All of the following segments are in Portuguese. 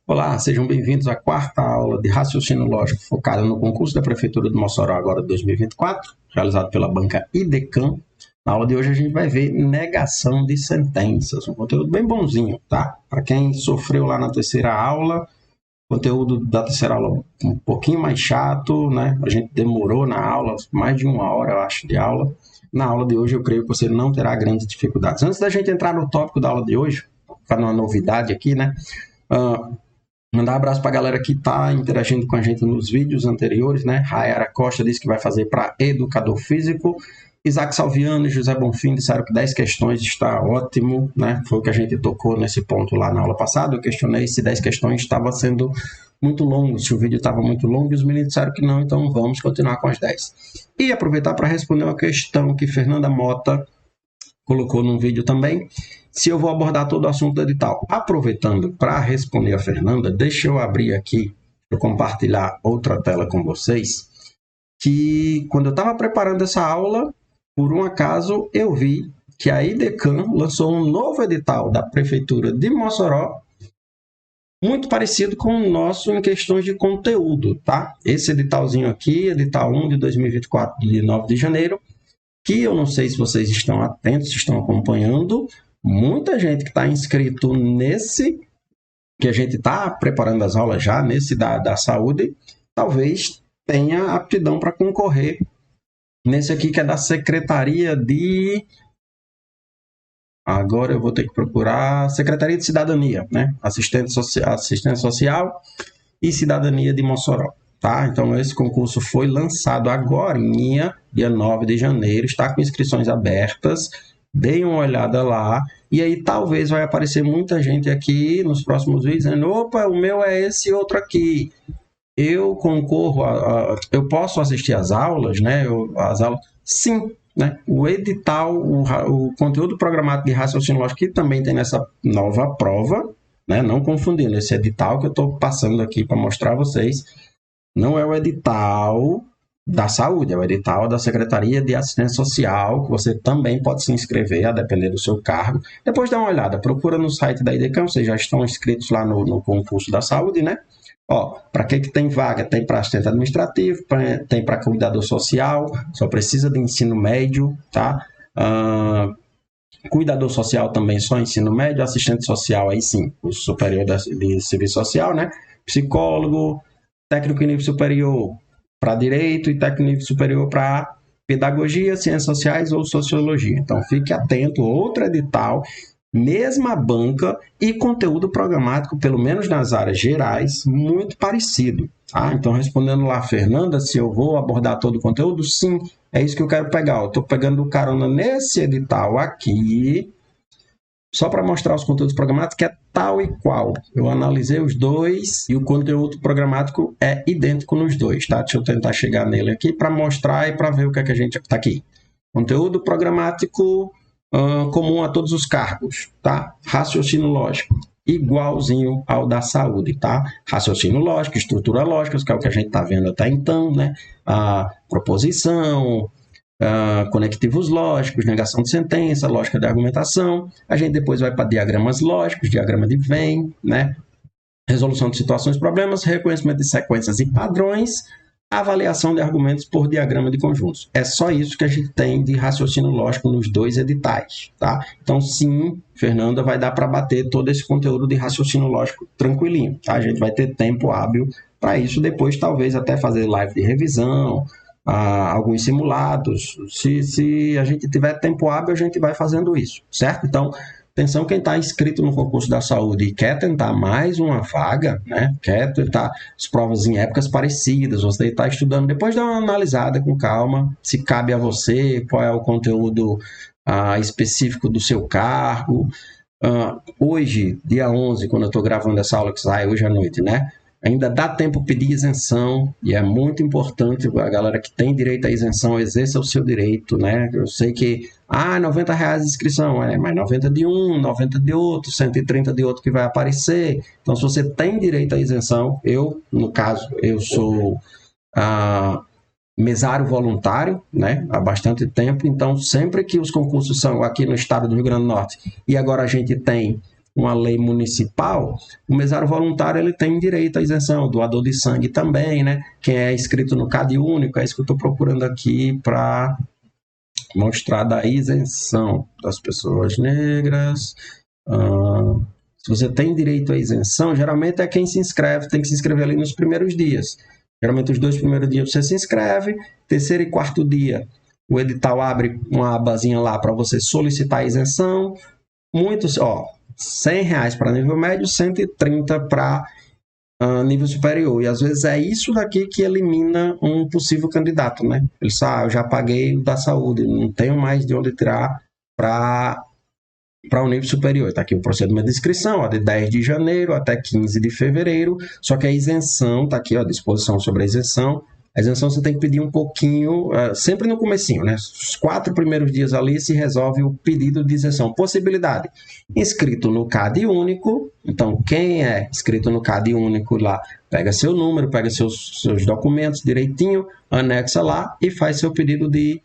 Olá, sejam bem-vindos à quarta aula de raciocínio lógico focada no concurso da Prefeitura de Mossoró agora de 2024, realizado pela banca IDECAM. Na aula de hoje a gente vai ver negação de sentenças, um conteúdo bem bonzinho, tá? Para quem sofreu lá na terceira aula, conteúdo da terceira aula um pouquinho mais chato, né? A gente demorou na aula, mais de uma hora, eu acho, de aula. Na aula de hoje eu creio que você não terá grandes dificuldades. Antes da gente entrar no tópico da aula de hoje, para uma novidade aqui, né? Mandar um abraço para a galera que está interagindo com a gente nos vídeos anteriores, né? Rayara Costa disse que vai fazer para educador físico. Isaac Salviano e José Bonfim disseram que 10 questões está ótimo, né? Foi o que a gente tocou nesse ponto lá na aula passada. Eu questionei se 10 questões estava sendo muito longo, se o vídeo estava muito longo, e os meninos disseram que não, então vamos continuar com as 10. E aproveitar para responder uma questão que Fernanda Mota colocou num vídeo também, se eu vou abordar todo o assunto do edital. Aproveitando para responder a Fernanda, deixa eu abrir aqui, eu compartilhar outra tela com vocês, que quando eu estava preparando essa aula, por um acaso eu vi que a IDECAM lançou um novo edital da Prefeitura de Mossoró, muito parecido com o nosso em questões de conteúdo, tá? Esse editalzinho aqui, edital 1 de 2024, de 9 de janeiro, que eu não sei se vocês estão atentos, se estão acompanhando, muita gente que está inscrito nesse, que a gente está preparando as aulas já, nesse da saúde, talvez tenha aptidão para concorrer nesse aqui que é da Secretaria de... Agora eu vou ter que procurar Secretaria de Cidadania, né? Assistência Social e Cidadania de Mossoró. Tá? Então, esse concurso foi lançado agora, dia 9 de janeiro, está com inscrições abertas, deem uma olhada lá, e aí talvez vai aparecer muita gente aqui nos próximos vídeos dizendo, opa, o meu é esse outro aqui, eu concorro, eu posso assistir às aulas, né? As aulas, sim, né? O edital, o conteúdo programático de raciocínio lógico que também tem nessa nova prova, né? Não confundindo, esse edital que eu estou passando aqui para mostrar a vocês, não é o edital da saúde, é o edital da Secretaria de Assistência Social, que você também pode se inscrever, a depender do seu cargo. Depois dá uma olhada, procura no site da IDECAM, vocês já estão inscritos lá no concurso da saúde, né? Ó, para que tem vaga? Tem para assistente administrativo, tem para cuidador social, só precisa de ensino médio, tá? Cuidador social também só ensino médio, assistente social aí sim, o superior de serviço social, né? Psicólogo, técnico em nível superior para direito e técnico em nível superior para pedagogia, ciências sociais ou sociologia. Então, fique atento, outro edital, mesma banca e conteúdo programático, pelo menos nas áreas gerais, muito parecido. Tá? Então, respondendo lá, Fernanda, se eu vou abordar todo o conteúdo, sim, é isso que eu quero pegar. Eu estou pegando carona nesse edital aqui, só para mostrar os conteúdos programáticos, que é tal e qual. Eu analisei os dois e o conteúdo programático é idêntico nos dois, tá? Deixa eu tentar chegar nele aqui para mostrar e para ver o que é que a gente está aqui. Conteúdo programático comum a todos os cargos, tá? Raciocínio lógico, igualzinho ao da saúde, tá? Raciocínio lógico, estrutura lógica, que é o que a gente está vendo até então, né? A proposição, conectivos lógicos, negação de sentença, lógica de argumentação. A gente depois vai para diagramas lógicos, diagrama de Venn, né? Resolução de situações e problemas, reconhecimento de sequências e padrões, avaliação de argumentos por diagrama de conjuntos. É só isso que a gente tem de raciocínio lógico nos dois editais, tá? Então, sim, Fernanda, vai dar para bater todo esse conteúdo de raciocínio lógico tranquilinho, tá? A gente vai ter tempo hábil para isso, depois talvez até fazer live de revisão, alguns simulados. Se a gente tiver tempo hábil, a gente vai fazendo isso, certo? Então, atenção, quem está inscrito no concurso da saúde e quer tentar mais uma vaga, né? Quer tentar as provas em épocas parecidas, você está estudando, depois dá uma analisada com calma, se cabe a você, qual é o conteúdo específico do seu cargo. Hoje, dia 11, quando eu estou gravando essa aula que sai hoje à noite, né? Ainda dá tempo pedir isenção, e é muito importante a galera que tem direito à isenção exerça o seu direito, né? Eu sei que, R$90 de inscrição, mas 90 de um, 90 de outro, 130 de outro que vai aparecer. Então, se você tem direito à isenção, no caso, eu sou mesário voluntário, né? Há bastante tempo, então sempre que os concursos são aqui no estado do Rio Grande do Norte, e agora a gente tem uma lei municipal, o mesário voluntário ele tem direito à isenção, doador de sangue também, né? Quem é inscrito no CAD único, é isso que eu estou procurando aqui para mostrar da isenção das pessoas negras. Se você tem direito à isenção, geralmente é quem se inscreve, tem que se inscrever ali nos primeiros dias. Geralmente os 2 primeiros dias você se inscreve, terceiro e quarto dia o edital abre uma abazinha lá para você solicitar a isenção. Muitos, R$100 para nível médio, 130 para nível superior. E às vezes é isso daqui que elimina um possível candidato, né? Ele sabe, eu já paguei o da saúde, não tenho mais de onde tirar para o nível superior. Está aqui o procedimento de inscrição, de 10 de janeiro até 15 de fevereiro. Só que a isenção, está aqui, a disposição sobre a isenção. A isenção você tem que pedir um pouquinho, sempre no comecinho, né? Os 4 primeiros dias ali se resolve o pedido de isenção. Possibilidade, inscrito no CAD único. Então, quem é inscrito no CAD único lá, pega seu número, pega seus documentos direitinho, anexa lá e faz seu pedido de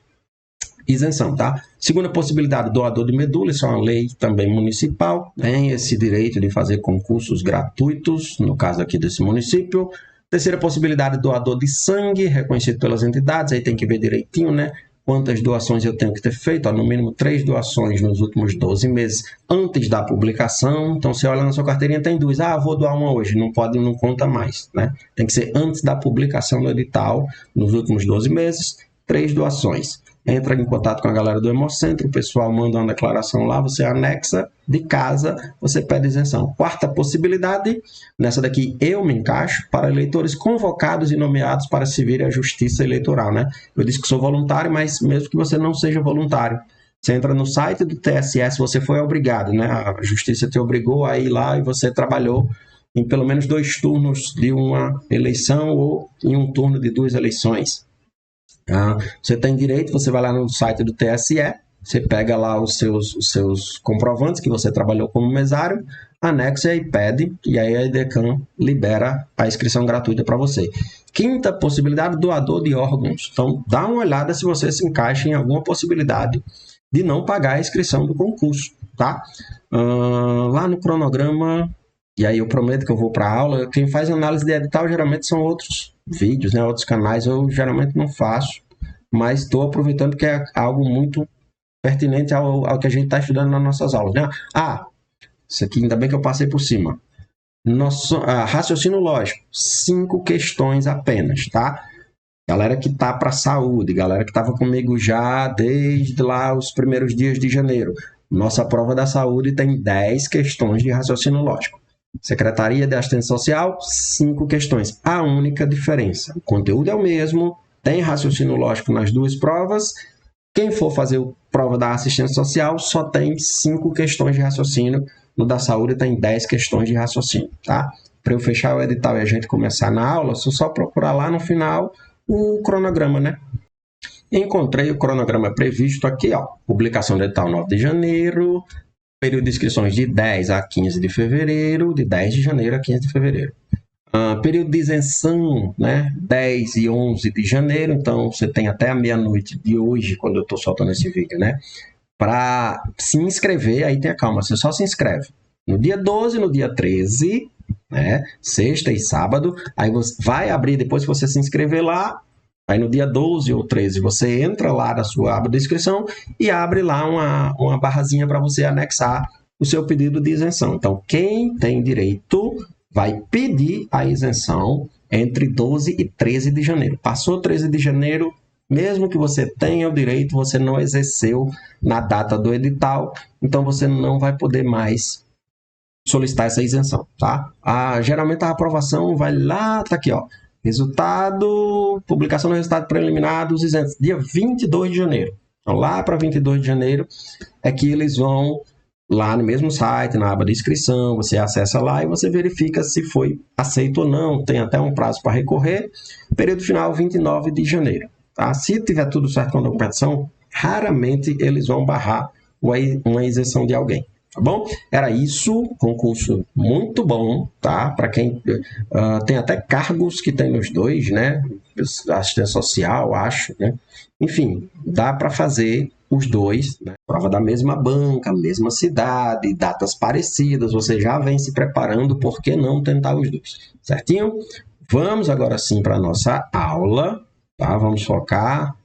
isenção, tá? Segunda possibilidade, doador de medula, isso é uma lei também municipal, tem esse direito de fazer concursos gratuitos, no caso aqui desse município. Terceira possibilidade, doador de sangue, reconhecido pelas entidades, aí tem que ver direitinho, né? Quantas doações eu tenho que ter feito, no mínimo 3 doações nos últimos 12 meses antes da publicação. Então, você olha na sua carteirinha, tem 2, vou doar uma hoje, não conta mais, né? Tem que ser antes da publicação do edital, nos últimos 12 meses, 3 doações. Entra em contato com a galera do Hemocentro, o pessoal manda uma declaração lá, você anexa de casa, você pede isenção. Quarta possibilidade, nessa daqui eu me encaixo, para eleitores convocados e nomeados para servir à justiça eleitoral, né? Eu disse que sou voluntário, mas mesmo que você não seja voluntário, você entra no site do TSE, se você foi obrigado, né? A justiça te obrigou a ir lá e você trabalhou em pelo menos 2 turnos de uma eleição ou em um turno de 2 eleições. Você tem direito, você vai lá no site do TSE, você pega lá os seus comprovantes que você trabalhou como mesário, anexa e pede, e aí a EDECAN libera a inscrição gratuita para você. Quinta possibilidade, doador de órgãos. Então, dá uma olhada se você se encaixa em alguma possibilidade de não pagar a inscrição do concurso, tá? Lá no cronograma, e aí eu prometo que eu vou para a aula, quem faz análise de edital geralmente são outros vídeos, né? Outros canais, eu geralmente não faço, mas estou aproveitando que é algo muito pertinente ao que a gente está estudando nas nossas aulas, né? Isso aqui ainda bem que eu passei por cima. Raciocínio lógico, 5 questões apenas, tá? Galera que tá para saúde, galera que estava comigo já desde lá os primeiros dias de janeiro. Nossa prova da saúde tem 10 questões de raciocínio lógico. Secretaria de Assistência Social, 5 questões. A única diferença, o conteúdo é o mesmo, tem raciocínio lógico nas 2 provas. Quem for fazer a prova da assistência social só tem 5 questões de raciocínio. No da saúde tem 10 questões de raciocínio, tá? Para eu fechar o edital e a gente começar na aula, só procurar lá no final o cronograma, né? Encontrei o cronograma previsto aqui, publicação do edital 9 de janeiro, período de inscrições de 10 a 15 de fevereiro, de 10 de janeiro a 15 de fevereiro. Período de isenção, né? 10 e 11 de janeiro, então você tem até a meia-noite de hoje, quando eu estou soltando esse vídeo, né? Para se inscrever, aí tenha calma, você só se inscreve no dia 12, no dia 13, né? Sexta e sábado, aí você vai abrir, depois que você se inscrever lá, aí no dia 12 ou 13 você entra lá na sua aba de inscrição e abre lá uma barrazinha para você anexar o seu pedido de isenção. Então, quem tem direito vai pedir a isenção entre 12 e 13 de janeiro. Passou 13 de janeiro, mesmo que você tenha o direito, você não exerceu na data do edital, então você não vai poder mais solicitar essa isenção, tá? Geralmente a aprovação vai lá, tá aqui, resultado, publicação do resultado preliminar dos isentos, dia 22 de janeiro. Então, lá para 22 de janeiro é que eles vão lá no mesmo site, na aba de inscrição, você acessa lá e você verifica se foi aceito ou não, tem até um prazo para recorrer, período final 29 de janeiro. Tá? Se tiver tudo certo com a documentação, raramente eles vão barrar uma isenção de alguém. Tá bom? Era isso, concurso muito bom, tá? Para quem tem até cargos que tem nos dois, né? Assistência social, acho, né? Enfim, dá para fazer os dois, né? Prova da mesma banca, mesma cidade, datas parecidas, você já vem se preparando, por que não tentar os dois? Certinho? Vamos agora sim para a nossa aula, tá? Vamos focar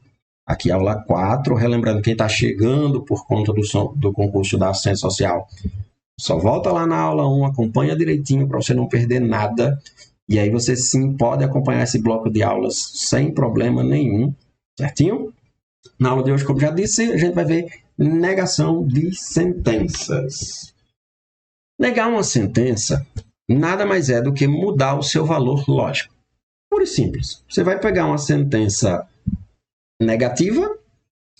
aqui, aula 4, relembrando quem está chegando por conta do concurso da assistência social. Só volta lá na aula 1, acompanha direitinho para você não perder nada. E aí você sim pode acompanhar esse bloco de aulas sem problema nenhum, certinho? Na aula de hoje, como já disse, a gente vai ver negação de sentenças. Negar uma sentença nada mais é do que mudar o seu valor lógico. Puro e simples. Você vai pegar uma sentença negativa,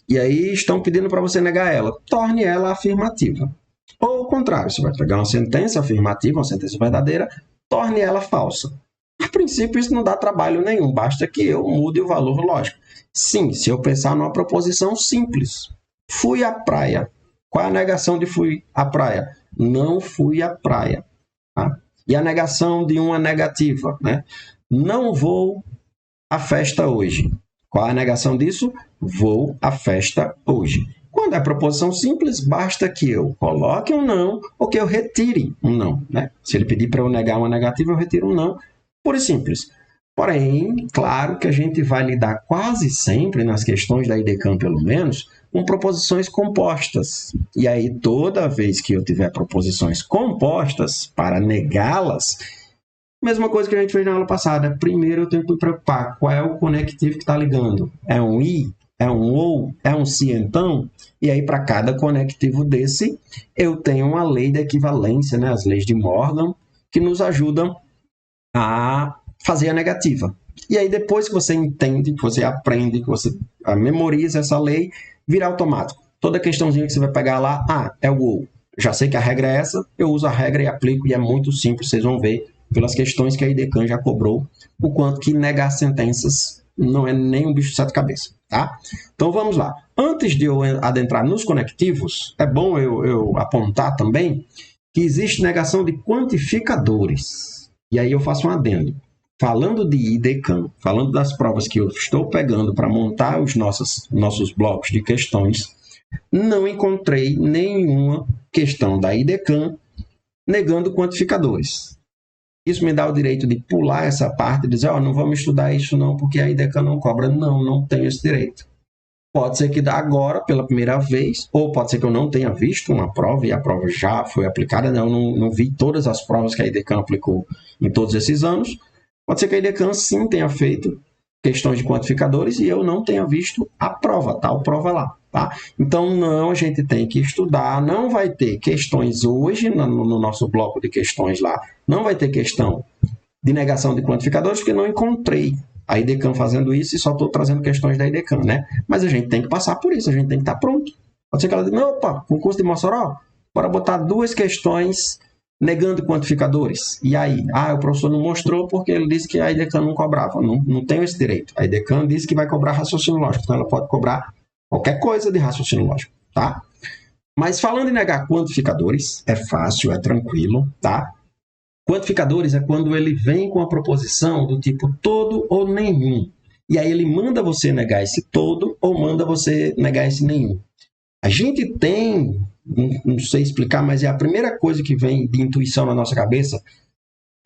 e aí estão pedindo para você negar ela. Torne ela afirmativa. Ou o contrário, você vai pegar uma sentença afirmativa, uma sentença verdadeira, torne ela falsa. A princípio, isso não dá trabalho nenhum, basta que eu mude o valor lógico. Sim, se eu pensar numa proposição simples. Fui à praia. Qual é a negação de fui à praia? Não fui à praia. Tá? E a negação de uma negativa, né? Não vou à festa hoje. Qual é a negação disso? Vou à festa hoje. Quando é proposição simples, basta que eu coloque um não ou que eu retire um não. Né? Se ele pedir para eu negar uma negativa, eu retiro um não. Puro e simples. Porém, claro que a gente vai lidar quase sempre, nas questões da IDECAM pelo menos, com proposições compostas. E aí, toda vez que eu tiver proposições compostas, para negá-las, mesma coisa que a gente fez na aula passada. Primeiro eu tenho que me preocupar. Qual é o conectivo que está ligando? É um i? É um ou? É um se então? E aí, para cada conectivo desse, eu tenho uma lei da equivalência, né? As leis de Morgan, que nos ajudam a fazer a negativa. E aí, depois que você entende, que você aprende, que você memoriza essa lei, vira automático. Toda questãozinha que você vai pegar lá, é o ou. Já sei que a regra é essa, eu uso a regra e aplico, e é muito simples, vocês vão ver pelas questões que a IDECAM já cobrou, o quanto que negar sentenças não é nem um bicho de sete cabeças, tá? Então vamos lá. Antes de eu adentrar nos conectivos, é bom eu apontar também que existe negação de quantificadores. E aí eu faço um adendo. Falando de IDECAM, falando das provas que eu estou pegando para montar os nossos blocos de questões, não encontrei nenhuma questão da IDECAM negando quantificadores. Isso me dá o direito de pular essa parte e dizer, não vamos estudar isso não, porque a IDECAM não cobra. Não tenho esse direito. Pode ser que agora, pela primeira vez, ou pode ser que eu não tenha visto uma prova e a prova já foi aplicada, não vi todas as provas que a IDECAM aplicou em todos esses anos. Pode ser que a IDECAM sim tenha feito questões de quantificadores e eu não tenha visto a prova, tal prova lá. Tá? Então, não, a gente tem que estudar, não vai ter questões hoje no nosso bloco de questões lá, não vai ter questão de negação de quantificadores, porque não encontrei a IDECAM fazendo isso e só estou trazendo questões da IDECAM, né? Mas a gente tem que passar por isso, a gente tem que estar pronto. Pode ser que ela diga, opa, concurso de Mossoró, bora botar 2 questões negando quantificadores. E aí? O professor não mostrou porque ele disse que a IDECAM não cobrava. Não tenho esse direito. A IDECAM disse que vai cobrar raciocínio lógico, então ela pode cobrar qualquer coisa de raciocínio lógico, tá? Mas falando em negar quantificadores, é fácil, é tranquilo, tá? Quantificadores é quando ele vem com a proposição do tipo todo ou nenhum. E aí ele manda você negar esse todo ou manda você negar esse nenhum. A gente tem, não sei explicar, mas é a primeira coisa que vem de intuição na nossa cabeça,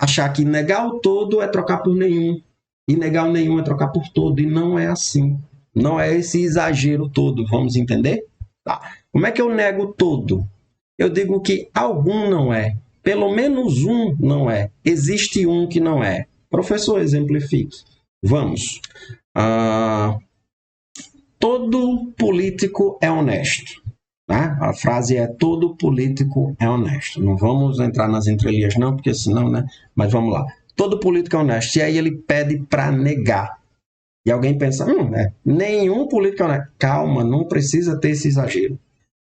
achar que negar o todo é trocar por nenhum. E negar o nenhum é trocar por todo. E não é assim. Não é esse exagero todo, vamos entender? Tá. Como é que eu nego todo? Eu digo que algum não é. Pelo menos um não é. Existe um que não é. Professor, exemplifique. Vamos. Todo político é honesto. Né? A frase é todo político é honesto. Não vamos entrar nas entrelinhas não, porque senão, né? Mas vamos lá. Todo político é honesto. E aí ele pede para negar. E alguém pensa, nenhum político é honesto. Calma, não precisa ter esse exagero.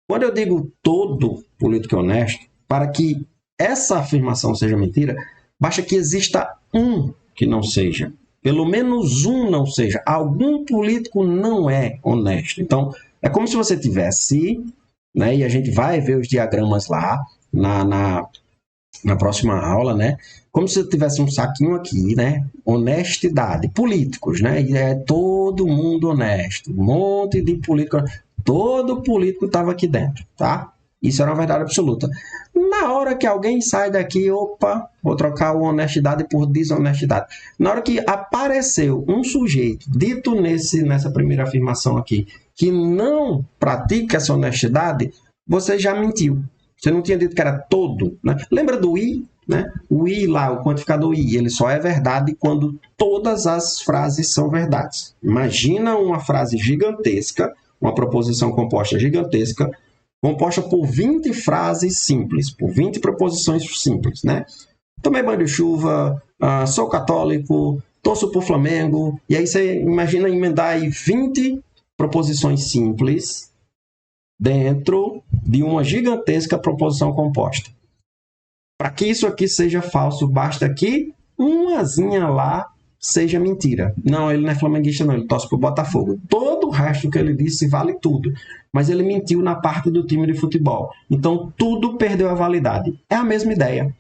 Quando eu digo todo político é honesto, para que essa afirmação seja mentira, basta que exista um que não seja. Pelo menos um não seja. Algum político não é honesto. Então, é como se você tivesse né? E a gente vai ver os diagramas lá na próxima aula, né? Como se eu tivesse um saquinho aqui, né? Honestidade, políticos, né? E é todo mundo honesto, um monte de político, todo político estava aqui dentro, tá? Isso era uma verdade absoluta. Na hora que alguém sai daqui, opa, vou trocar o honestidade por desonestidade. Na hora que apareceu um sujeito dito nessa primeira afirmação aqui, que não pratica essa honestidade, você já mentiu. Você não tinha dito que era todo, né? Lembra do I, né? O I lá, o quantificador I, ele só é verdade quando todas as frases são verdades. Imagina uma frase gigantesca, uma proposição composta gigantesca, composta por 20 frases simples, por 20 proposições simples, né? Tomei banho de chuva, sou católico, torço pro Flamengo, e aí você imagina emendar aí 20 proposições simples dentro de uma gigantesca proposição composta. Para que isso aqui seja falso, basta que umazinha lá seja mentira. Não, ele não é flamenguista não, ele torce pro Botafogo. Todo o resto que ele disse vale tudo. Mas ele mentiu na parte do time de futebol. Então, tudo perdeu a validade. É a mesma ideia.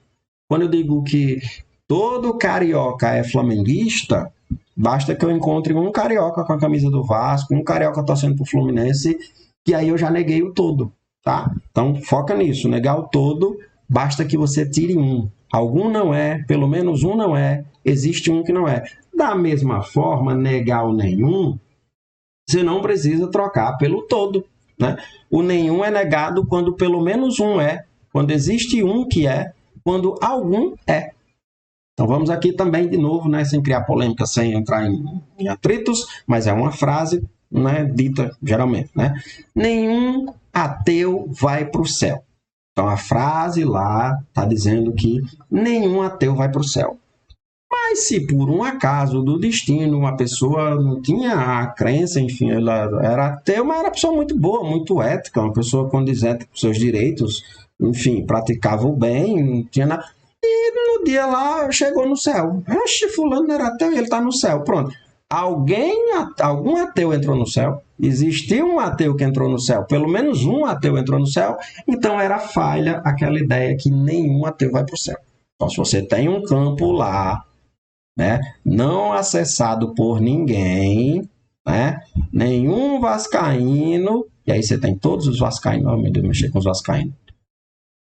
Quando eu digo que todo carioca é flamenguista, basta que eu encontre um carioca com a camisa do Vasco, um carioca torcendo pro Fluminense, que aí eu já neguei o todo, tá? Então, foca nisso. Negar o todo, basta que você tire um. Algum não é, pelo menos um não é, existe um que não é. Da mesma forma, negar o nenhum, você não precisa trocar pelo todo, né? O nenhum é negado quando pelo menos um é, quando existe um que é, quando algum é. Então vamos aqui também de novo, né, sem criar polêmica, sem entrar em atritos, mas é uma frase, né, dita geralmente, né? Nenhum ateu vai para o céu. Então a frase lá está dizendo que nenhum ateu vai para o céu. Mas se por um acaso do destino uma pessoa não tinha a crença, enfim, ela era ateu, mas era uma pessoa muito boa, muito ética, uma pessoa condizente com seus direitos, enfim, praticava o bem, não tinha nada. E no dia lá chegou no céu. Oxe, fulano não era ateu e ele está no céu. Pronto. Algum ateu entrou no céu? Existiu um ateu que entrou no céu? Pelo menos um ateu entrou no céu? Então era falha aquela ideia que nenhum ateu vai para o céu. Então se você tem um campo lá, né, não acessado por ninguém, né, nenhum vascaíno, e aí você tem todos os vascaínos, oh meu Deus, mexer com os vascaínos.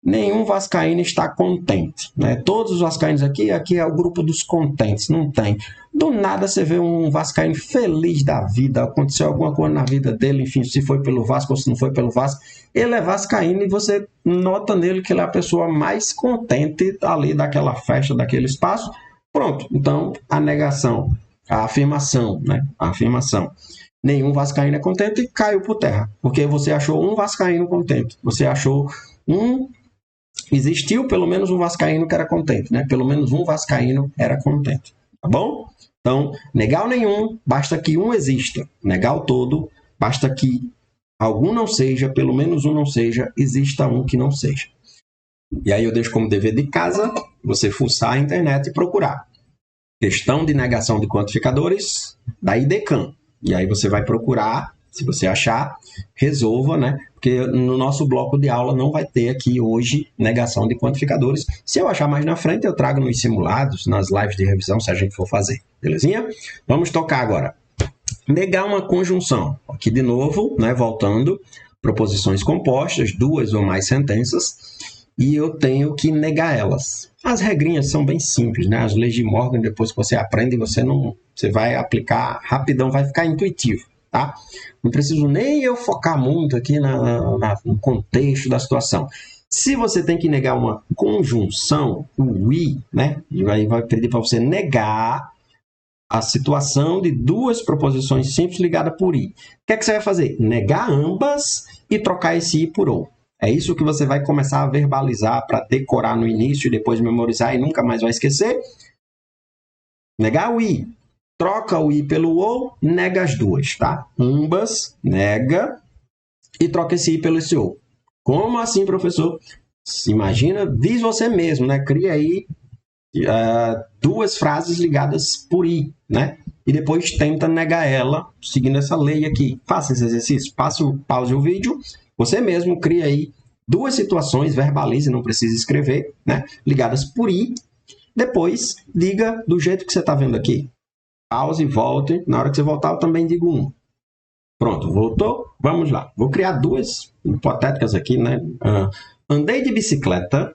Nenhum vascaíno está contente, né? Todos os vascaínos aqui é o grupo dos contentes, não tem. Do nada você vê um vascaíno feliz da vida, aconteceu alguma coisa na vida dele, enfim, se foi pelo Vasco ou se não foi pelo Vasco, ele é vascaíno e você nota nele que ele é a pessoa mais contente ali daquela festa, daquele espaço. Pronto, então a negação, a afirmação, né? A afirmação. Nenhum vascaíno é contente caiu por terra, porque você achou um vascaíno contente, você achou existiu pelo menos um vascaíno que era contente, né? Pelo menos um vascaíno era contente, tá bom? Então, negar o nenhum, basta que um exista. Negar o todo, basta que algum não seja, pelo menos um não seja, exista um que não seja. E aí eu deixo como dever de casa você fuçar a internet e procurar. Questão de negação de quantificadores da IDECAM. E aí você vai procurar, se você achar, resolva, né? Porque no nosso bloco de aula não vai ter aqui hoje negação de quantificadores. Se eu achar mais na frente, eu trago nos simulados, nas lives de revisão, se a gente for fazer. Belezinha? Vamos tocar agora. Negar uma conjunção. Aqui de novo, né? Voltando, proposições compostas, duas ou mais sentenças, e eu tenho que negar elas. As regrinhas são bem simples, né? As leis de Morgan, depois que você aprende, você vai aplicar rapidão, vai ficar intuitivo. Tá? Não preciso nem eu focar muito aqui no contexto da situação. Se você tem que negar uma conjunção, o I, né? E aí vai pedir para você negar a situação de duas proposições simples ligadas por I. O que é que você vai fazer? Negar ambas e trocar esse I por ou. É isso que você vai começar a verbalizar para decorar no início e depois memorizar e nunca mais vai esquecer. Negar o I. Troca o I pelo ou, nega as duas, tá? Ambas, nega, e troca esse I pelo esse ou. Como assim, professor? Imagina, diz você mesmo, né? Cria aí duas frases ligadas por I, né? E depois tenta negar ela, seguindo essa lei aqui. Faça esse exercício, pause o vídeo Você mesmo cria aí duas situações, verbalize, não precisa escrever, né? Ligadas por i. Depois, diga do jeito que você está vendo aqui. Pause, volte. Na hora que você voltar, eu também digo um. Pronto, voltou? Vamos lá. Vou criar duas hipotéticas aqui, né? Andei de bicicleta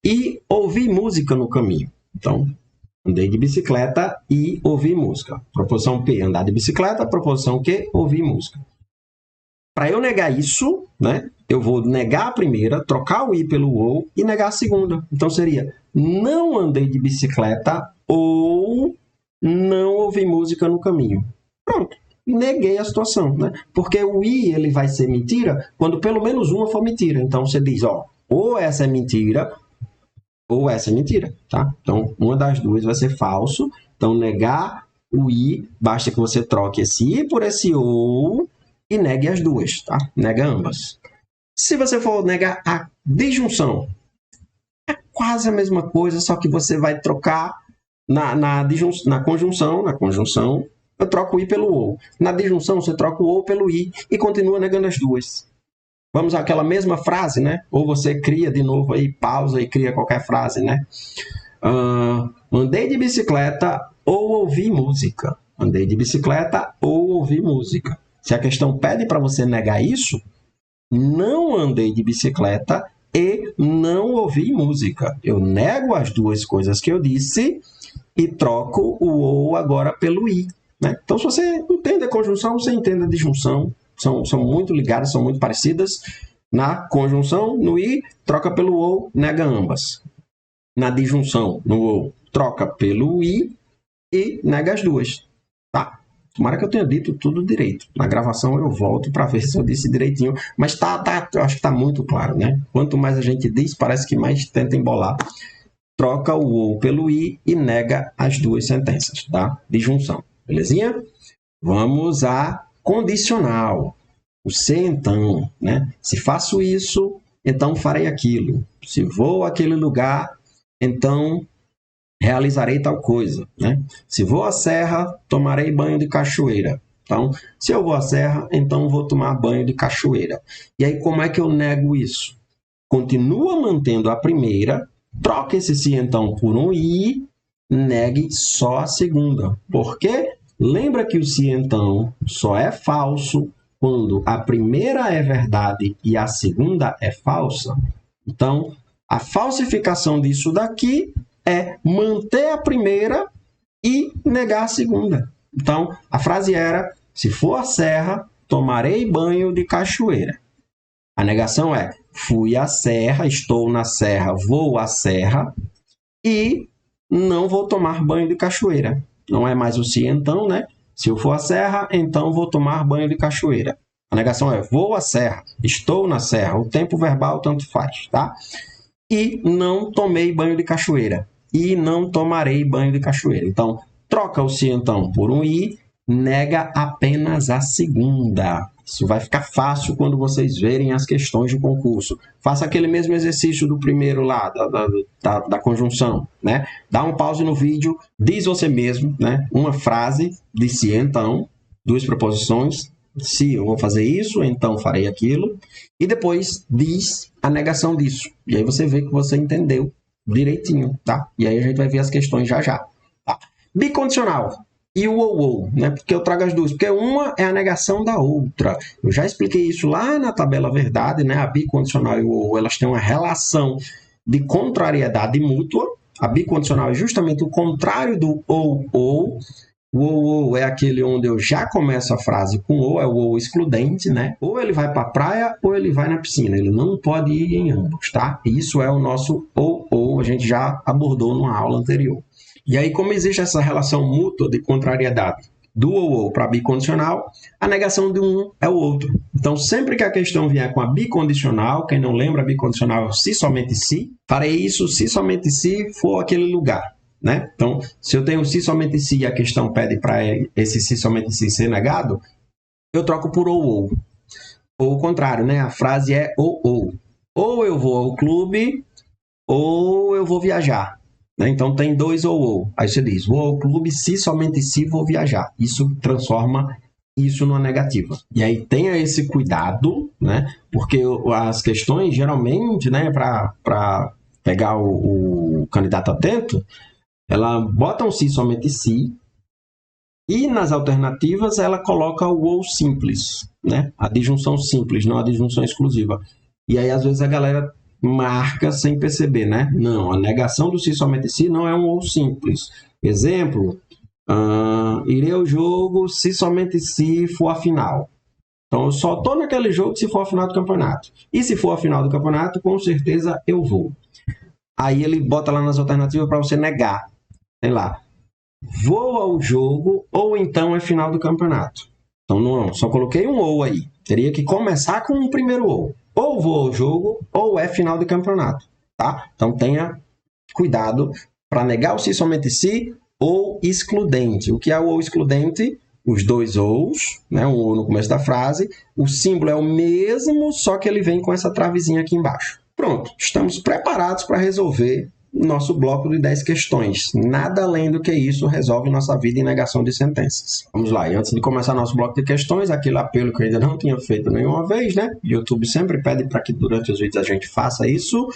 e ouvi música no caminho. Então, andei de bicicleta e ouvi música. Proposição P, andar de bicicleta. Proposição Q, ouvir música. Para eu negar isso, né, eu vou negar a primeira, trocar o i pelo ou e negar a segunda. Então, seria não andei de bicicleta ou não ouvi música no caminho. Pronto. Neguei a situação, né? Porque o i ele vai ser mentira quando pelo menos uma for mentira. Então, você diz, ó, ou essa é mentira ou essa é mentira, tá? Então, uma das duas vai ser falso. Então, negar o i, basta que você troque esse i por esse ou e negue as duas, tá? Nega ambas. Se você for negar a disjunção, é quase a mesma coisa, só que você vai trocar na conjunção, eu troco o i pelo ou. Na disjunção, você troca o ou pelo i e continua negando as duas. Vamos àquela mesma frase, né? Ou você cria de novo aí, pausa e cria qualquer frase, né? Andei de bicicleta ou ouvi música. Andei de bicicleta ou ouvi música. Se a questão pede para você negar isso, não andei de bicicleta e não ouvi música. Eu nego as duas coisas que eu disse e troco o ou agora pelo i. Né? Então, se você entende a conjunção, você entende a disjunção. São muito ligadas, são muito parecidas. Na conjunção, no i, troca pelo ou, nega ambas. Na disjunção, no ou, troca pelo i e nega as duas. Tá? Tomara que eu tenha dito tudo direito. Na gravação eu volto para ver se eu disse direitinho. Mas eu acho que está muito claro, né? Quanto mais a gente diz, parece que mais tenta embolar. Troca o ou pelo i e nega as duas sentenças, tá? Disjunção. Belezinha? Vamos a condicional. O se então, né? Se faço isso, então farei aquilo. Se vou àquele lugar, então realizarei tal coisa, né? Se vou à serra, tomarei banho de cachoeira. Então, se eu vou à serra, então vou tomar banho de cachoeira. E aí, como é que eu nego isso? Continua mantendo a primeira, troca esse se então por um i, negue só a segunda. Por quê? Lembra que o se então só é falso quando a primeira é verdade e a segunda é falsa? Então, a falsificação disso daqui é manter a primeira e negar a segunda. Então, a frase era, se for à serra, tomarei banho de cachoeira. A negação é, fui à serra, estou na serra, vou à serra e não vou tomar banho de cachoeira. Não é mais o se então, né? Se eu for à serra, então vou tomar banho de cachoeira. A negação é, vou à serra, estou na serra. O tempo verbal tanto faz, tá? E não tomei banho de cachoeira. E não tomarei banho de cachoeira. Então, troca o se então por um i, nega apenas a segunda. Isso vai ficar fácil quando vocês verem as questões de concurso. Faça aquele mesmo exercício do primeiro lá, da conjunção, né? Dá um pause no vídeo, diz você mesmo, né? Uma frase de se então, duas proposições. Se eu vou fazer isso, então farei aquilo. E depois diz a negação disso. E aí você vê que você entendeu direitinho, tá? E aí a gente vai ver as questões já já. Tá? Bicondicional. E o ou, né? Porque eu trago as duas. Porque uma é a negação da outra. Eu já expliquei isso lá na tabela verdade, né? A bicondicional e o ou, elas têm uma relação de contrariedade mútua. A bicondicional é justamente o contrário do ou. O ou é aquele onde eu já começo a frase com ou, é o ou excludente, né? Ou ele vai para a praia ou ele vai na piscina. Ele não pode ir em ambos, tá? Isso é o nosso ou, a gente já abordou numa aula anterior. E aí, como existe essa relação mútua de contrariedade do ou para bicondicional, a negação de um é o outro. Então, sempre que a questão vier com a bicondicional, quem não lembra, bicondicional é o se somente se, farei isso se somente se for aquele lugar. Né? Então, se eu tenho se somente se e a questão pede para esse se somente se ser negado, eu troco por ou. Ou o contrário, né? A frase é ou. Ou eu vou ao clube, ou eu vou viajar. Né? Então, tem dois ou. Aí você diz, vou ao clube se somente se vou viajar. Isso transforma isso numa negativa. E aí tenha esse cuidado, né? Porque as questões, geralmente, né, para pegar o candidato atento, ela bota um se somente se, e nas alternativas ela coloca o ou simples, né? A disjunção simples, não a disjunção exclusiva. E aí, às vezes, a galera marca sem perceber, né? Não, a negação do se somente se não é um ou simples. Exemplo, irei ao jogo se somente se for a final. Então, eu só estou naquele jogo se for a final do campeonato. E se for a final do campeonato, com certeza eu vou. Aí ele bota lá nas alternativas para você negar. Sei lá, vou ao jogo ou então é final do campeonato. Então, não, só coloquei um ou aí. Teria que começar com um primeiro ou. Ou vou ao jogo ou é final de campeonato. Tá? Então, tenha cuidado para negar o se somente se ou excludente. O que é o ou excludente? Os dois ous, né? Um ou no começo da frase. O símbolo é o mesmo, só que ele vem com essa travezinha aqui embaixo. Pronto, estamos preparados para resolver nosso bloco de 10 questões. Nada além do que isso resolve nossa vida em negação de sentenças. Vamos lá, e antes de começar nosso bloco de questões, aquele apelo que eu ainda não tinha feito nenhuma vez, né? O YouTube sempre pede para que durante os vídeos a gente faça isso.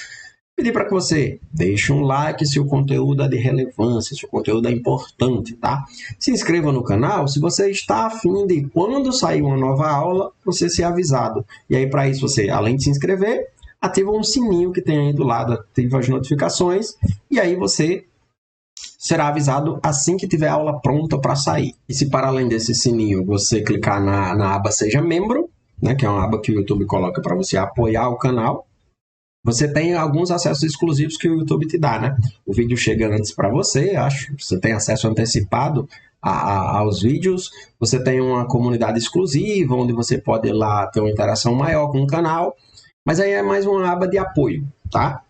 Pedir para que você deixe um like se o conteúdo é de relevância, se o conteúdo é importante, tá? Se inscreva no canal se você está afim de, quando sair uma nova aula, você ser avisado. E aí, para isso, você, além de se inscrever, ativa um sininho que tem aí do lado, ativa as notificações, e aí você será avisado assim que tiver a aula pronta para sair. E se para além desse sininho você clicar na aba Seja Membro, né, que é uma aba que o YouTube coloca para você apoiar o canal, você tem alguns acessos exclusivos que o YouTube te dá, né? O vídeo chega antes para você, acho. Você tem acesso antecipado aos vídeos. Você tem uma comunidade exclusiva, onde você pode ir lá ter uma interação maior com o canal. Mas aí é mais uma aba de apoio, tá?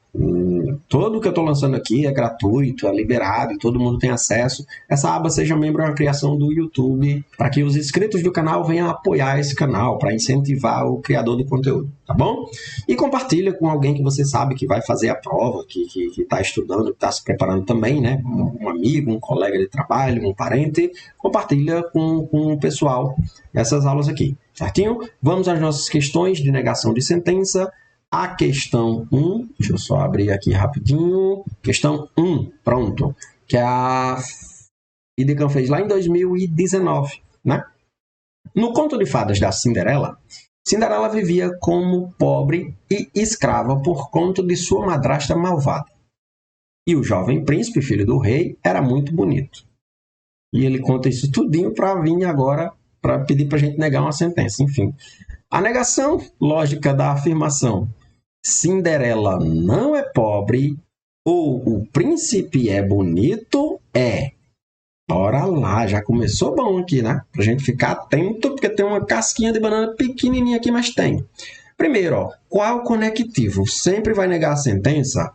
Tudo que eu estou lançando aqui é gratuito, é liberado, todo mundo tem acesso. Essa aba Seja Membro é uma criação do YouTube para que os inscritos do canal venham apoiar esse canal, para incentivar o criador do conteúdo, tá bom? E compartilha com alguém que você sabe que vai fazer a prova, que está estudando, que está se preparando também, né? Um amigo, um colega de trabalho, um parente. Compartilha com o pessoal essas aulas aqui, certinho? Vamos às nossas questões de negação de sentença. A questão 1, deixa eu só abrir aqui rapidinho. Questão 1, pronto. Que a Idecam fez lá em 2019, né? No conto de fadas da Cinderela, Cinderela vivia como pobre e escrava por conta de sua madrasta malvada. E o jovem príncipe, filho do rei, era muito bonito. E ele conta isso tudinho para vir agora para pedir para a gente negar uma sentença. Enfim, a negação lógica da afirmação Cinderela não é pobre ou o príncipe é bonito é. Bora lá, já começou bom aqui, né? Pra gente ficar atento, porque tem uma casquinha de banana pequenininha aqui, mas tem. Primeiro, ó, qual o conectivo? Sempre vai negar a sentença,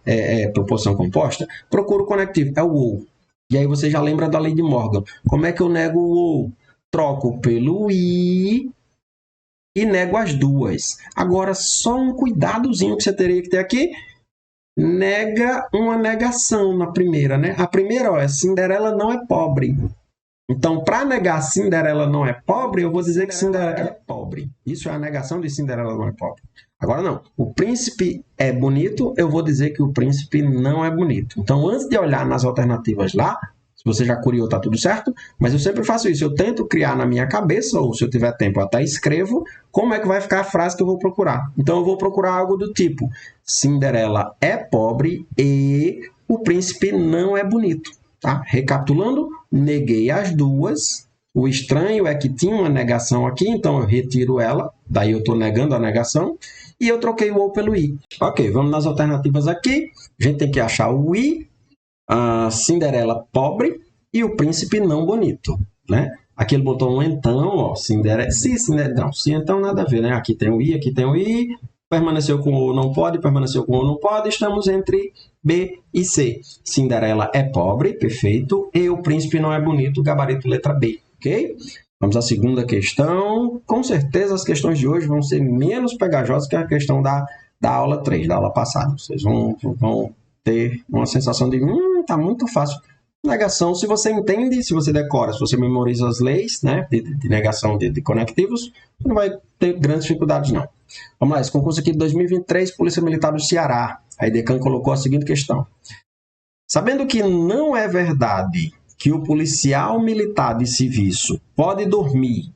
proporção composta? Procura o conectivo, é o ou. E aí você já lembra da lei de Morgan. Como é que eu nego o ou? Troco pelo i e nego as duas. Agora, só um cuidadozinho que você teria que ter aqui. Nega uma negação na primeira, né? A primeira, ó, é Cinderela não é pobre. Então, para negar Cinderela não é pobre, eu vou dizer que Cinderela é pobre. Isso é a negação de Cinderela não é pobre. Agora, não. O príncipe é bonito, eu vou dizer que o príncipe não é bonito. Então, antes de olhar nas alternativas lá, se você já curiou, tá tudo certo, mas eu sempre faço isso. Eu tento criar na minha cabeça, ou se eu tiver tempo, eu até escrevo, como é que vai ficar a frase que eu vou procurar. Então, eu vou procurar algo do tipo: Cinderela é pobre e o príncipe não é bonito. Tá? Recapitulando, neguei as duas. O estranho é que tinha uma negação aqui, então eu retiro ela. Daí eu estou negando a negação. E eu troquei o ou pelo i. Ok, vamos nas alternativas aqui. A gente tem que achar o i. A Cinderela pobre e o príncipe não bonito, né? Aqui ele botou um então, ó, Cinderela, não, se então nada a ver, né? Aqui tem o i, permaneceu com o não pode, permaneceu com o não pode, estamos entre B e C. Cinderela é pobre, perfeito, e o príncipe não é bonito, gabarito letra B, ok? Vamos à segunda questão. Com certeza as questões de hoje vão ser menos pegajosas que a questão da aula 3, da aula passada. Vocês vão ter uma sensação de, tá muito fácil. Negação, se você entende, se você decora, se você memoriza as leis, né, de negação de conectivos, não vai ter grandes dificuldades, não. Vamos lá, esse concurso aqui de 2023, Polícia Militar do Ceará. A IDECAN colocou a seguinte questão. Sabendo que não é verdade que o policial militar de serviço pode dormir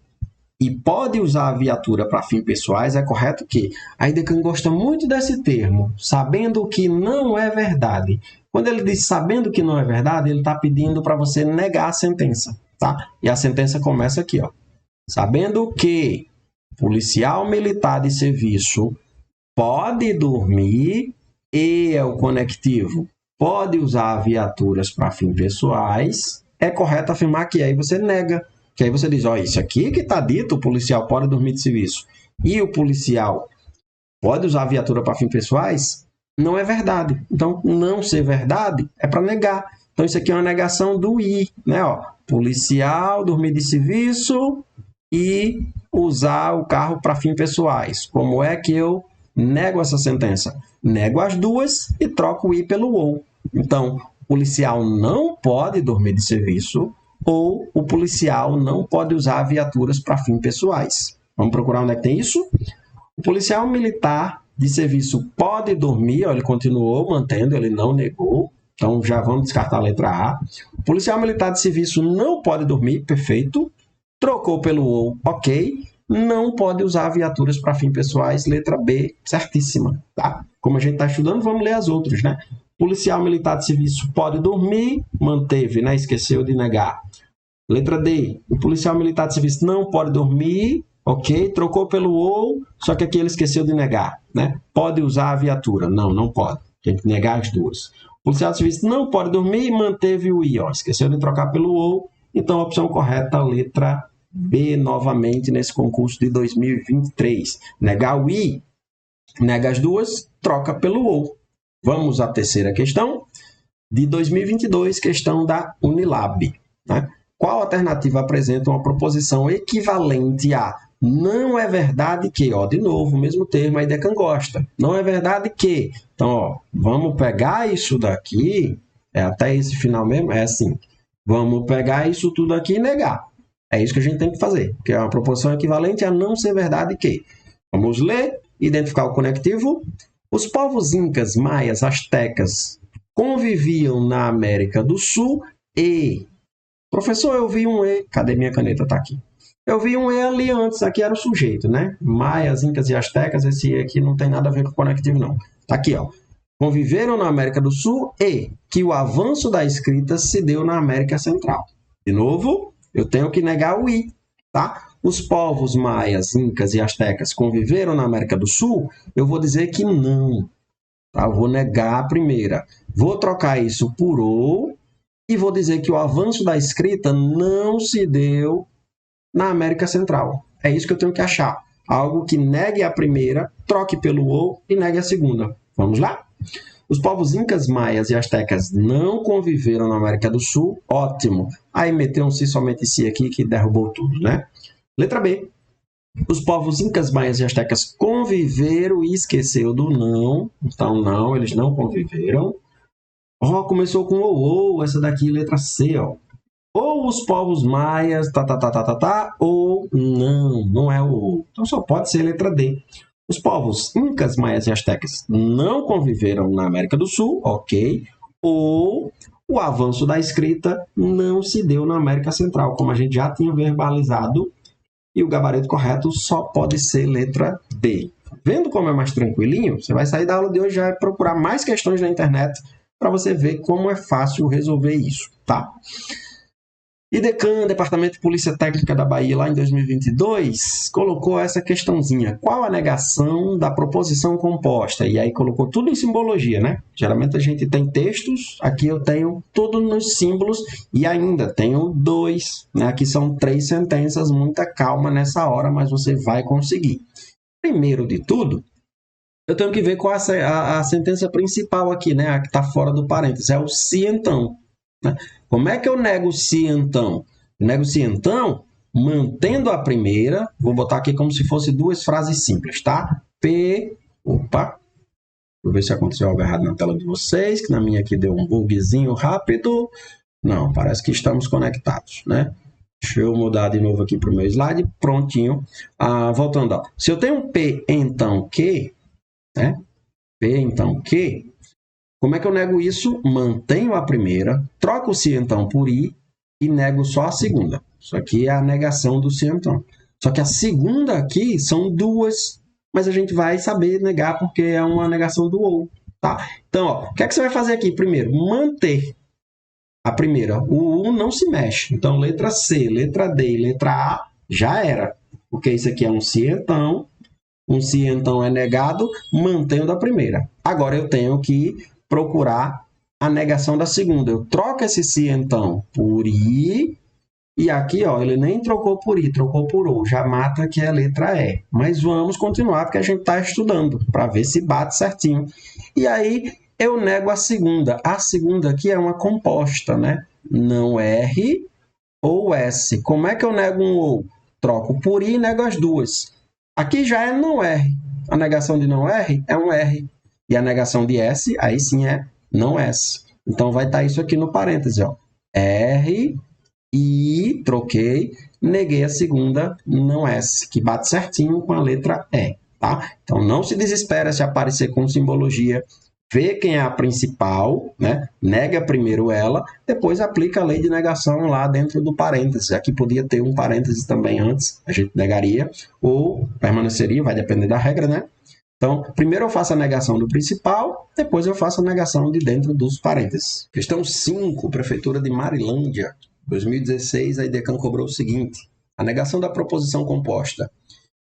e pode usar a viatura para fins pessoais, é correto que a IDECAN gosta muito desse termo, sabendo que não é verdade. Quando ele diz sabendo que não é verdade, ele está pedindo para você negar a sentença, tá? E a sentença começa aqui, ó. Sabendo que policial militar de serviço pode dormir e é o conectivo, pode usar viaturas para fins pessoais, é correto afirmar que aí você nega. Que aí você diz, ó, isso aqui que está dito, o policial pode dormir de serviço e o policial pode usar a viatura para fins pessoais, não é verdade. Então, não ser verdade é para negar. Então, isso aqui é uma negação do I, né? Ó, policial dormir de serviço e usar o carro para fins pessoais. Como é que eu nego essa sentença? Nego as duas e troco o I pelo OU. Então, o policial não pode dormir de serviço ou o policial não pode usar viaturas para fins pessoais. Vamos procurar onde é que tem isso? O policial militar de serviço pode dormir, ó, ele continuou mantendo, ele não negou, então já vamos descartar a letra A. O policial militar de serviço não pode dormir, perfeito, trocou pelo OU, ok, não pode usar viaturas para fins pessoais, letra B, certíssima, tá? Como a gente está estudando, vamos ler as outras, né? Policial militar de serviço pode dormir, manteve, né? Esqueceu de negar. Letra D, o policial militar de serviço não pode dormir, ok, trocou pelo OU, só que aqui ele esqueceu de negar, né? Pode usar a viatura? Não, não pode. Tem que negar as duas. O policial de serviço não pode dormir, manteve o I, ó, esqueceu de trocar pelo OU, então a opção correta, a letra B, novamente nesse concurso de 2023. Negar o I, nega as duas, troca pelo OU. Vamos à terceira questão, de 2022, questão da Unilab, né? Qual alternativa apresenta uma proposição equivalente a não é verdade que, ó, de novo, o mesmo termo, a IDECAN gosta. Não é verdade que. Então, ó, vamos pegar isso daqui, até esse final mesmo, é assim. Vamos pegar isso tudo aqui e negar. É isso que a gente tem que fazer, porque é uma proposição equivalente a não ser verdade que. Vamos ler, identificar o conectivo. Os povos incas, maias, astecas conviviam na América do Sul e... Professor, eu vi um E. Cadê minha caneta? Tá aqui. Eu vi um E ali antes. Aqui era o sujeito, né? Maias, incas e astecas. Esse E aqui não tem nada a ver com o conectivo, não. Tá aqui, ó. Conviveram na América do Sul e que o avanço da escrita se deu na América Central. De novo, eu tenho que negar o I, tá? Os povos maias, incas e astecas conviveram na América do Sul? Eu vou dizer que não. Tá? Eu vou negar a primeira. Vou trocar isso por OU. E vou dizer que o avanço da escrita não se deu na América Central. É isso que eu tenho que achar. Algo que negue a primeira, troque pelo OU e negue a segunda. Vamos lá? Os povos incas, maias e astecas não conviveram na América do Sul. Ótimo. Aí meteu um si somente si aqui que derrubou tudo, né? Letra B. Os povos incas, maias e astecas conviveram e esqueceu do não. Então, não, eles não conviveram. Ó, começou com ou, essa daqui, letra C, ó. Ou os povos maias, ou não é o ou. Então só pode ser letra D. Os povos incas, maias e astecas não conviveram na América do Sul, ok. Ou o avanço da escrita não se deu na América Central, como a gente já tinha verbalizado, e o gabarito correto só pode ser letra D. Vendo como é mais tranquilinho, você vai sair da aula de hoje e vai procurar mais questões na internet para você ver como é fácil resolver isso, tá? IDECAN, Departamento de Polícia Técnica da Bahia, lá em 2022, colocou essa questãozinha. Qual a negação da proposição composta? E aí colocou tudo em simbologia, né? Geralmente a gente tem textos, aqui eu tenho tudo nos símbolos e ainda tenho 2, né? Aqui são 3 sentenças, muita calma nessa hora, mas você vai conseguir. Primeiro de tudo, eu tenho que ver qual é a sentença principal aqui, né? A que está fora do parênteses. É o se então. Né? Como é que eu nego o se então? Eu nego o se então mantendo a primeira. Vou botar aqui como se fosse 2 frases simples, tá? Opa! Vou ver se aconteceu algo errado na tela de vocês, que na minha aqui deu um bugzinho rápido. Não, parece que estamos conectados, né? Deixa eu mudar de novo aqui para o meu slide. Prontinho. Voltando, ó. Se eu tenho um P, então Q, né? P, então Q, como é que eu nego isso? Mantenho a primeira, troco o se, então, por I e nego só a segunda. Isso aqui é a negação do se, então. Só que a segunda aqui são duas, mas a gente vai saber negar porque é uma negação do ou, tá? Então, ó, o que é que você vai fazer aqui? Primeiro, manter a primeira. O U não se mexe. Então, letra C, letra D e letra A já era. Porque isso aqui é um se, então. Um se, então, é negado, mantendo a primeira. Agora, eu tenho que procurar a negação da segunda. Eu troco esse se, então, por I. E aqui, ó, ele nem trocou por I, trocou por O. Já mata que é a letra E. Mas vamos continuar, porque a gente está estudando, para ver se bate certinho. E aí, eu nego a segunda. A segunda aqui é uma composta, né? Não R ou S. Como é que eu nego um ou? Troco por I e nego as duas. Aqui já é não R. A negação de não R é um R. E a negação de S, aí sim é não S. Então, vai estar isso aqui no parêntese, ó. R, I, troquei, neguei a segunda, não S, que bate certinho com a letra E, tá? Então, não se desespera se aparecer com simbologia. Vê quem é a principal, né? Nega primeiro ela, depois aplica a lei de negação lá dentro do parênteses. Aqui podia ter um parênteses também antes, a gente negaria, ou permaneceria, vai depender da regra, né? Então, primeiro eu faço a negação do principal, depois eu faço a negação de dentro dos parênteses. Questão 5, Prefeitura de Marilândia, 2016, a IDECAM cobrou o seguinte: a negação da proposição composta.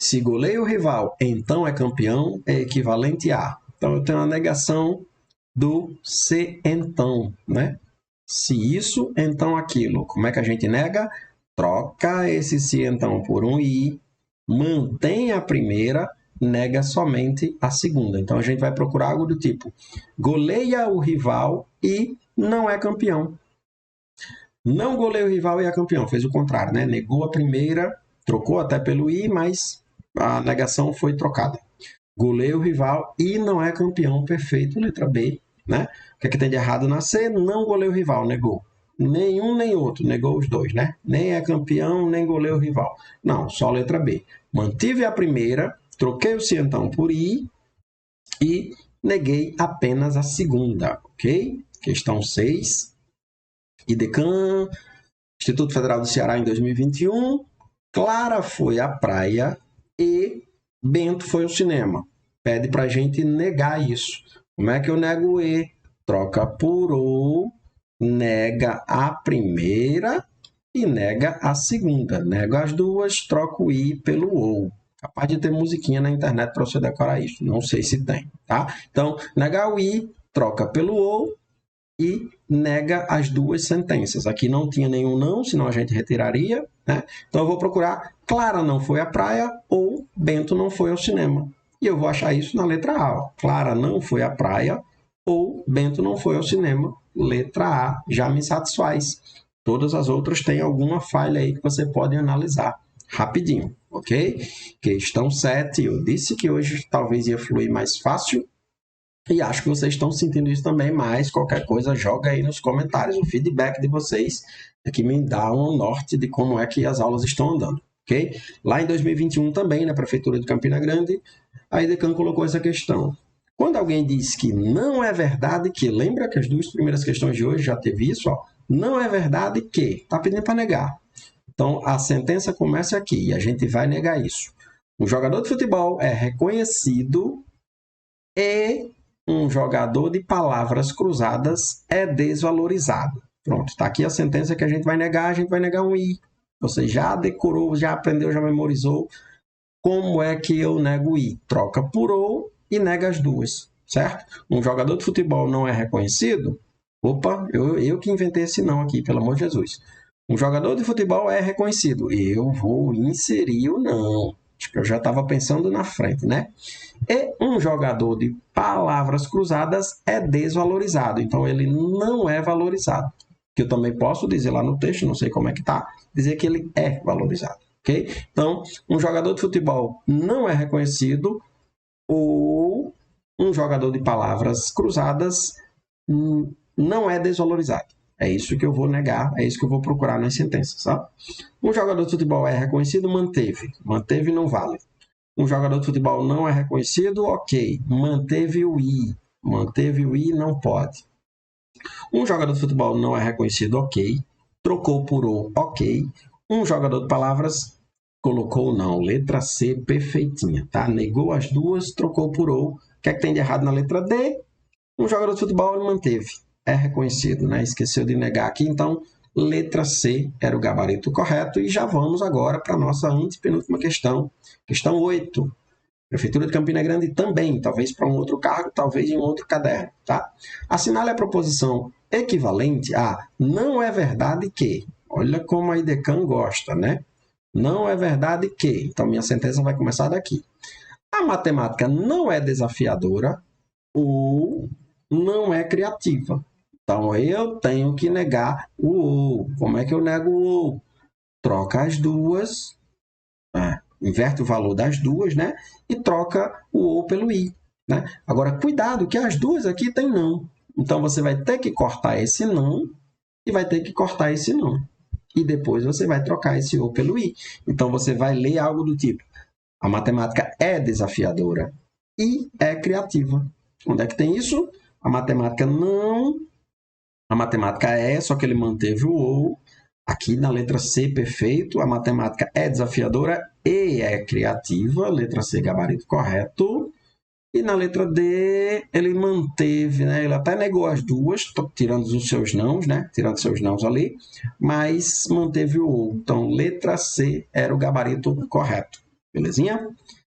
Se goleia o rival, então é campeão, é equivalente a. Então, eu tenho a negação do se, então, né? Se isso, então aquilo. Como é que a gente nega? Troca esse se, então, por um i, mantém a primeira, nega somente a segunda. Então, a gente vai procurar algo do tipo: goleia o rival e não é campeão. Não goleia o rival e é campeão. Fez o contrário, né? Negou a primeira, trocou até pelo i, mas a negação foi trocada. Goleia o rival e não é campeão, perfeito, letra B, né? O que é que tem de errado na C? Não goleia o rival, negou. Nenhum nem outro, negou os dois, né? Nem é campeão, nem goleia o rival. Não, só letra B. Mantive a primeira, troquei o se então por I e neguei apenas a segunda, ok? Questão 6. IDECAM, Instituto Federal do Ceará em 2021. Clara foi à praia e Bento foi ao cinema. Pede para a gente negar isso. Como é que eu nego o E? Troca por O, nega a primeira e nega a segunda. Nego as duas, troco o I pelo OU. Capaz de ter musiquinha na internet para você decorar isso. Não sei se tem, tá? Então, negar o I, troca pelo OU e nega as duas sentenças. Aqui não tinha nenhum não, senão a gente retiraria, né? Então eu vou procurar Clara não foi à praia ou Bento não foi ao cinema. E eu vou achar isso na letra A. Ó. Clara não foi à praia ou Bento não foi ao cinema. Letra A já me satisfaz. Todas as outras têm alguma falha aí que você pode analisar rapidinho, ok? Questão 7. Eu disse que hoje talvez ia fluir mais fácil. E acho que vocês estão sentindo isso também, mas qualquer coisa joga aí nos comentários o feedback de vocês, que me dá um norte de como é que as aulas estão andando, ok? Lá em 2021 também, na Prefeitura de Campina Grande, a IDECAM colocou essa questão. Quando alguém diz que não é verdade que, lembra que as duas primeiras questões de hoje já teve isso, ó, não é verdade que, está pedindo para negar. Então, a sentença começa aqui e a gente vai negar isso. Um jogador de futebol é reconhecido e um jogador de palavras cruzadas é desvalorizado. Pronto, está aqui a sentença que a gente vai negar um I. Você já decorou, já aprendeu, já memorizou. Como é que eu nego I? Troca por ou e nega as duas, certo? Um jogador de futebol não é reconhecido? Opa, eu que inventei esse não aqui, pelo amor de Jesus. Um jogador de futebol é reconhecido. Eu vou inserir o não. Acho que eu já estava pensando na frente, né? E um jogador de palavras cruzadas é desvalorizado. Então, ele não é valorizado. Que eu também posso dizer lá no texto, não sei como é que está, dizer que ele é valorizado. Ok? Então, um jogador de futebol não é reconhecido ou um jogador de palavras cruzadas não é desvalorizado. É isso que eu vou negar, é isso que eu vou procurar nas sentenças, sabe? Um jogador de futebol é reconhecido, manteve. Manteve não vale. Um jogador de futebol não é reconhecido, ok. Manteve o I. Manteve o I, não pode. Um jogador de futebol não é reconhecido, ok. Trocou por O, ok. Um jogador de palavras colocou não. Letra C, perfeitinha, tá? Negou as duas, trocou por O. O que é que tem de errado na letra D? Um jogador de futebol ele manteve. É reconhecido, né? Esqueceu de negar aqui, então letra C era o gabarito correto. E já vamos agora para a nossa antepenúltima questão. Questão 8. Prefeitura de Campina Grande também, talvez para um outro cargo, talvez em um outro caderno, tá? Assinale a proposição equivalente a não é verdade que. Olha como a IDECAN gosta, né? Não é verdade que. Então, minha sentença vai começar daqui. A matemática não é desafiadora ou não é criativa. Então, eu tenho que negar o ou. Como é que eu nego o ou? Troca as duas, inverte o valor das duas, né? E troca o ou pelo i, né? Agora, cuidado que as duas aqui tem não. Então, você vai ter que cortar esse não e vai ter que cortar esse não. E depois você vai trocar esse ou pelo i. Então, você vai ler algo do tipo: a matemática é desafiadora e é criativa. Onde é que tem isso? A matemática não. A matemática é, só que ele manteve o ou. Aqui na letra C, perfeito. A matemática é desafiadora e é criativa. Letra C, gabarito correto. E na letra D, ele manteve, né? Ele até negou as duas, tirando os seus nãos, né? Tirando seus nãos ali, mas manteve o ou. Então, letra C era o gabarito correto. Belezinha?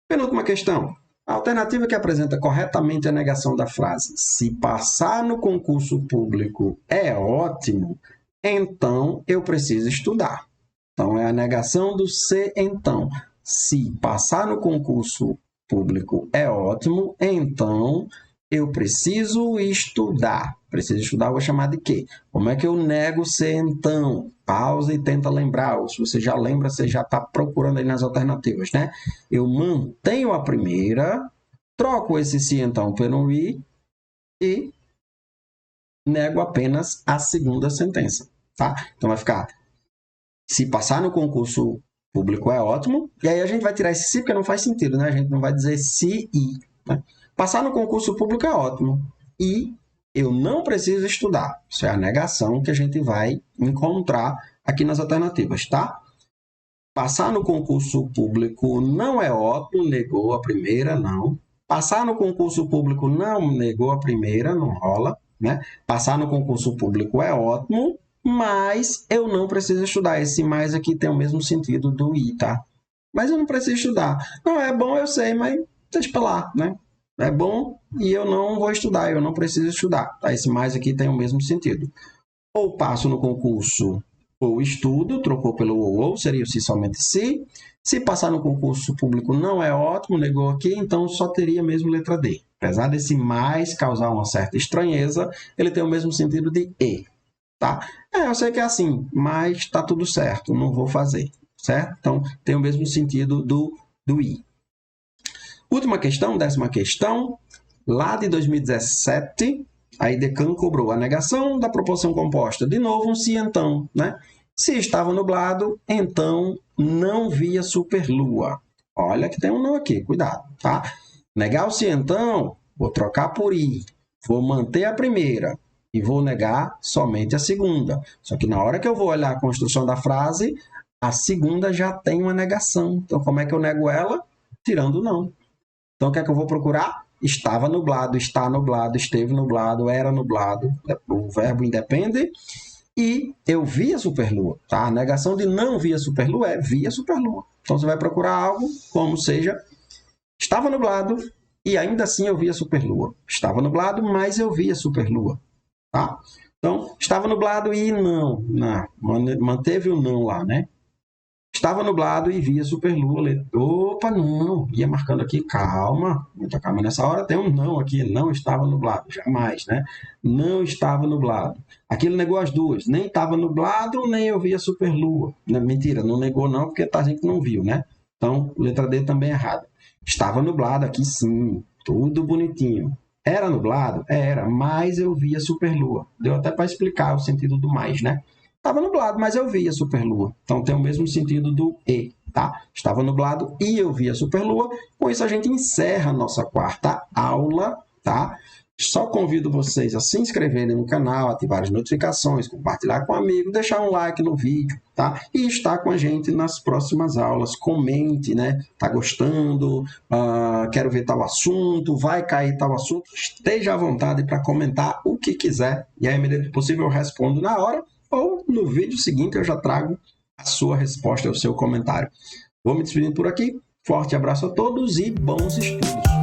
Penúltima questão. A alternativa que apresenta corretamente a negação da frase "se passar no concurso público é ótimo, então eu preciso estudar". Então, é a negação do "se então". Se passar no concurso público é ótimo, então eu preciso estudar. Preciso estudar, vou chamar de quê? Como é que eu nego "se então"? Pausa e tenta lembrar. Ou se você já lembra, você já está procurando aí nas alternativas, né? Eu mantenho a primeira, troco esse "se então" pelo "i" e nego apenas a segunda sentença, tá? Então vai ficar: se passar no concurso público é ótimo. E aí a gente vai tirar esse "se" porque não faz sentido, né? A gente não vai dizer "se e", né? Passar no concurso público é ótimo. E eu não preciso estudar. Isso é a negação que a gente vai encontrar aqui nas alternativas, tá? Passar no concurso público não é ótimo, negou a primeira, não. Passar no concurso público não, negou a primeira, não rola, né? Passar no concurso público é ótimo, mas eu não preciso estudar. Esse "mais" aqui tem o mesmo sentido do "i", tá? Mas eu não preciso estudar. Não, é bom, eu sei, mas deixa pra lá, né? É bom e eu não vou estudar, eu não preciso estudar. Tá? Esse "mais" aqui tem o mesmo sentido. Ou passo no concurso ou estudo, trocou pelo ou, seria se somente se. Se passar no concurso público não é ótimo, negou aqui, então só teria mesmo letra D. Apesar desse "mais" causar uma certa estranheza, ele tem o mesmo sentido de "e". Tá? Eu sei que é assim, mas tá tudo certo, não vou fazer, certo? Então, tem o mesmo sentido do "i". Última questão, 10ª questão, lá de 2017, a IDECAN cobrou a negação da proporção composta. De novo, um "se então", né? Se estava nublado, então não via superlua. Olha que tem um não aqui, cuidado, tá? Negar o "se então", vou trocar por "i". Vou manter a primeira e vou negar somente a segunda. Só que na hora que eu vou olhar a construção da frase, a segunda já tem uma negação. Então, como é que eu nego ela? Tirando o não. Então, o que é que eu vou procurar? Estava nublado, está nublado, esteve nublado, era nublado. O verbo independe. E eu via superlua. Tá? A negação de não via superlua é via superlua. Então, você vai procurar algo como seja: estava nublado e ainda assim eu via superlua. Estava nublado, mas eu via superlua. Tá? Então, estava nublado e não. Manteve o não lá, né? Estava nublado e via superlua. Opa, não. Ia marcando aqui, calma. Muita calma nessa hora. Tem um não aqui. Não estava nublado. Jamais, né? Não estava nublado. Aqui ele negou as duas. Nem estava nublado, nem eu via superlua. Mentira, não negou não, porque a gente não viu, né? Então, letra D também é errada. Estava nublado aqui sim. Tudo bonitinho. Era nublado? Era, mas eu via superlua. Deu até para explicar o sentido do mais, né? Estava nublado, mas eu via superlua. Então tem o mesmo sentido do e, tá? Estava nublado e eu via superlua. Com isso a gente encerra a nossa quarta aula, tá? Só convido vocês a se inscreverem no canal, ativar as notificações, compartilhar com um amigo, deixar um like no vídeo, tá? E estar com a gente nas próximas aulas. Comente, né? Tá gostando? Quero ver tal assunto, vai cair tal assunto. Esteja à vontade para comentar o que quiser. E aí, à medida do possível, eu respondo na hora ou no vídeo seguinte eu já trago a sua resposta, o seu comentário. Vou me despedindo por aqui. Forte abraço a todos e bons estudos!